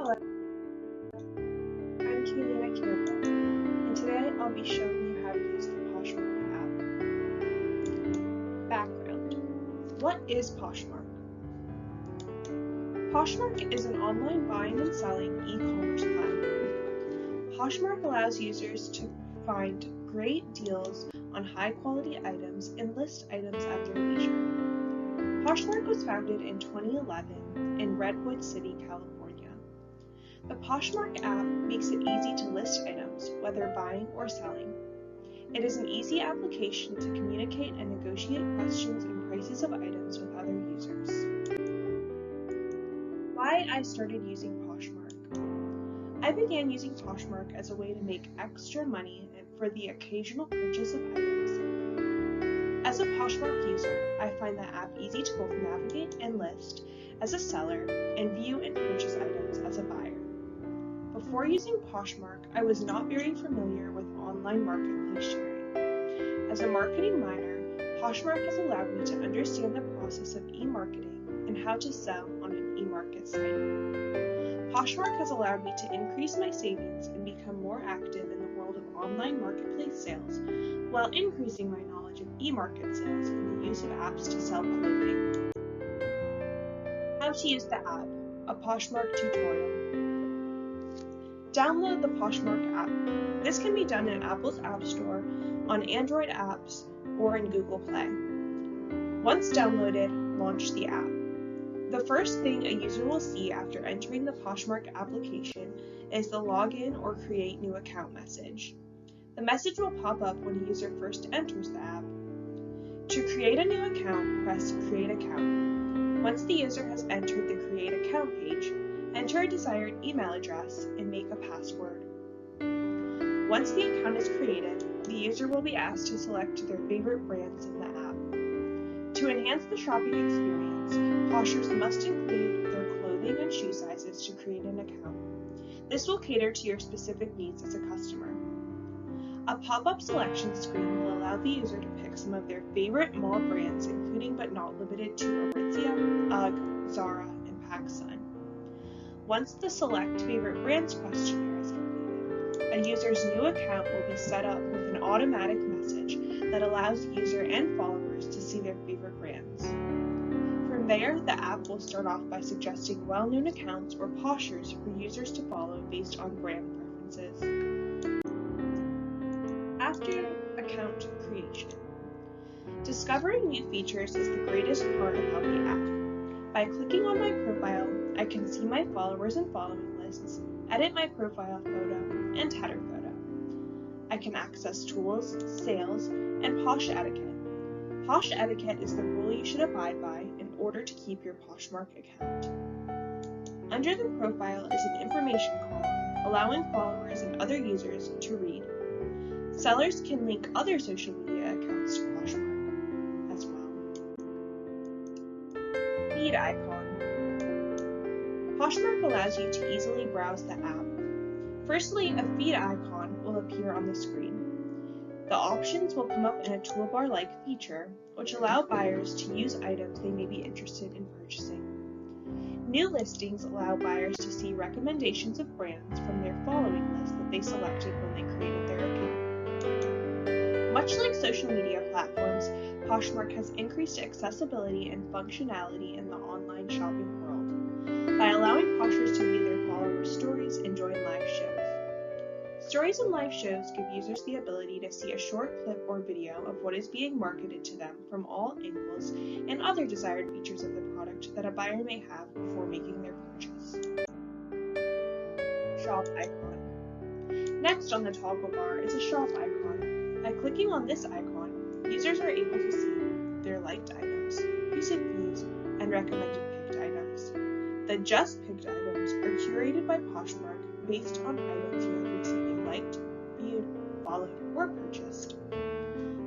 Hello, I'm Kaylina Campbell, and today I'll be showing you how to use the Poshmark app. Background. What is Poshmark? Poshmark is an online buying and selling e-commerce platform. Poshmark allows users to find great deals on high-quality items and list items at their leisure. Poshmark was founded in 2011 in Redwood City, California. The Poshmark app makes it easy to list items, whether buying or selling. It is an easy application to communicate and negotiate questions and prices of items with other users. Why I started using Poshmark. I began using Poshmark as a way to make extra money for the occasional purchase of items. As a Poshmark user, I find the app easy to both navigate and list as a seller and view and purchase items as a buyer. Before using Poshmark, I was not very familiar with online marketplace sharing. As a marketing minor, Poshmark has allowed me to understand the process of e-marketing and how to sell on an e-market site. Poshmark has allowed me to increase my savings and become more active in the world of online marketplace sales, while increasing my knowledge of e-market sales and the use of apps to sell clothing. How to use the app, a Poshmark tutorial. Download the Poshmark app. This can be done in Apple's App Store, on Android apps, or in Google Play. Once downloaded, launch the app. The first thing a user will see after entering the Poshmark application is the login or create new account message. The message will pop up when a user first enters the app. To create a new account, press Create Account. Once the user has entered the Create Account page, enter a desired email address and make a password. Once the account is created, the user will be asked to select their favorite brands in the app. To enhance the shopping experience, Poshers must include their clothing and shoe sizes to create an account. This will cater to your specific needs as a customer. A pop-up selection screen will allow the user to pick some of their favorite mall brands, including but not limited to Aritzia, UGG, Zara, and PacSun. Once the Select Favorite Brands questionnaire is completed, a user's new account will be set up with an automatic message that allows the user and followers to see their favorite brands. From there, the app will start off by suggesting well-known accounts or Poshers for users to follow based on brand preferences. After account creation. Discovering new features is the greatest part about the app. By clicking on my profile, I can see my followers and following lists, edit my profile photo, and header photo. I can access tools, sales, and Posh etiquette. Posh etiquette is the rule you should abide by in order to keep your Poshmark account. Under the profile is an information column, allowing followers and other users to read. Sellers can link other social media accounts to Poshmark as well. Feed icon. Poshmark allows you to easily browse the app. Firstly, a feed icon will appear on the screen. The options will come up in a toolbar-like feature, which allow buyers to use items they may be interested in purchasing. New listings allow buyers to see recommendations of brands from their following list that they selected when they created their account. Much like social media platforms, Poshmark has increased accessibility and functionality in the online shopping world by allowing Poshers to view their followers' stories and join live shows. Stories and live shows give users the ability to see a short clip or video of what is being marketed to them from all angles and other desired features of the product that a buyer may have before making their purchase. Shop icon. Next on the toggle bar is a shop icon. By clicking on this icon, users are able to see their liked items, recent views, and recommended picked items. The just picked items are curated by Poshmark based on items you have recently liked, viewed, followed, or purchased.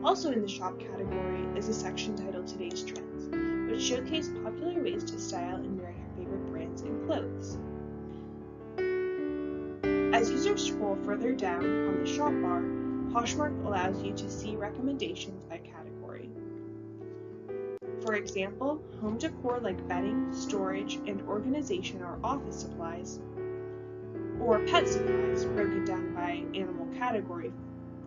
Also in the shop category is a section titled Today's Trends, which showcase popular ways to style and wear your favorite brands and clothes. As users scroll further down on the shop bar, Poshmark allows you to see recommendations by category. For example, home decor like bedding, storage, and organization or office supplies, or pet supplies broken down by animal category.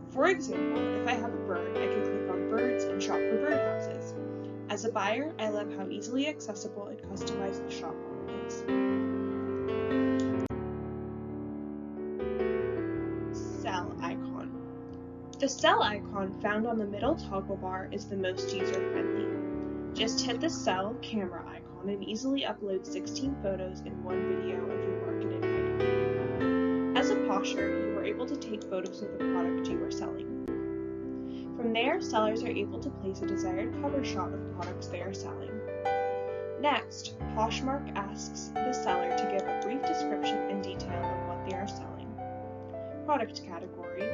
For example, if I have a bird, I can click on birds and shop for birdhouses. As a buyer, I love how easily accessible and customized the shop is. Sell icon. The sell icon found on the middle toggle bar is the most user-friendly. Just hit the sell camera icon and easily upload 16 photos and one video of your marketed item. As a posher, you are able to take photos of the product you are selling. From there, sellers are able to place a desired cover shot of products they are selling. Next, Poshmark asks the seller to give a brief description and detail of what they are selling. Product category,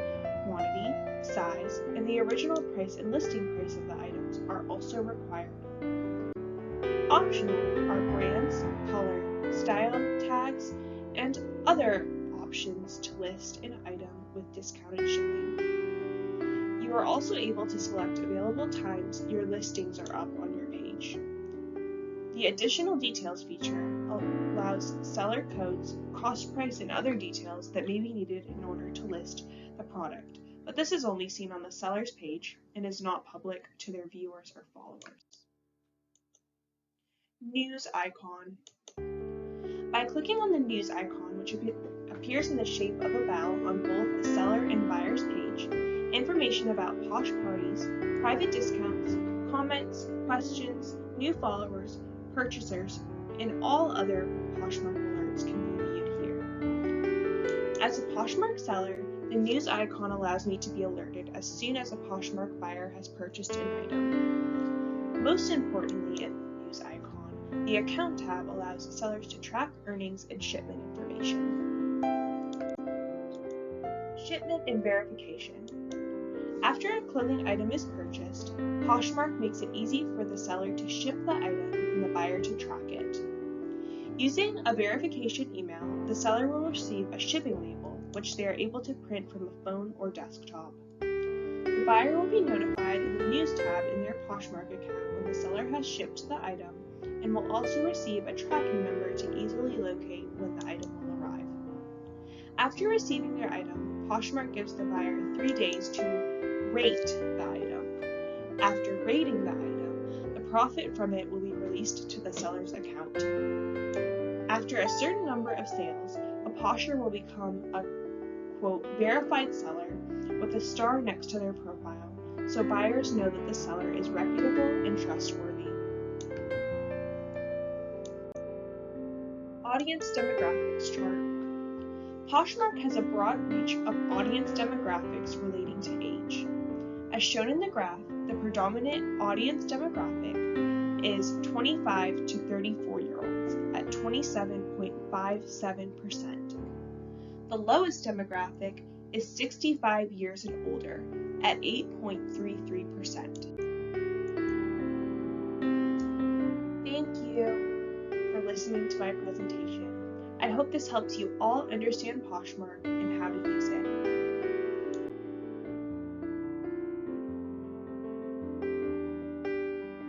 quantity, size, and the original price and listing price of the items are also required. Optional are brands, color, style, tags, and other options to list an item with discounted shipping. You are also able to select available times your listings are up on your page. The additional details feature allows seller codes, cost price, and other details that may be needed in order to list the product, but this is only seen on the seller's page and is not public to their viewers or followers. News icon. By clicking on the news icon, which appears in the shape of a bell on both the seller and buyer's page, information about Posh parties, private discounts, comments, questions, new followers, purchasers, and all other Poshmark alerts can be viewed here. As a Poshmark seller, the news icon allows me to be alerted as soon as a Poshmark buyer has purchased an item. Most importantly, in the news icon, the account tab allows sellers to track earnings and shipment information. Shipment and verification. After a clothing item is purchased, Poshmark makes it easy for the seller to ship the item and the buyer to track it. Using a verification email, the seller will receive a shipping label, which they are able to print from a phone or desktop. The buyer will be notified in the News tab in their Poshmark account when the seller has shipped the item, and will also receive a tracking number to easily locate when the item will arrive. After receiving their item, Poshmark gives the buyer 3 days to rate the item. After rating the item, the profit from it will be released to the seller's account. After a certain number of sales, a posher will become a, quote, verified seller with a star next to their profile, so buyers know that the seller is reputable and trustworthy. Audience demographics chart. Poshmark has a broad reach of audience demographics relating to age. As shown in the graph, the predominant audience demographic is 25 to 34-year-olds at 27.57%. The lowest demographic is 65 years and older at 8.33%. Thank you for listening to my presentation. I hope this helps you all understand Poshmark and how to use it.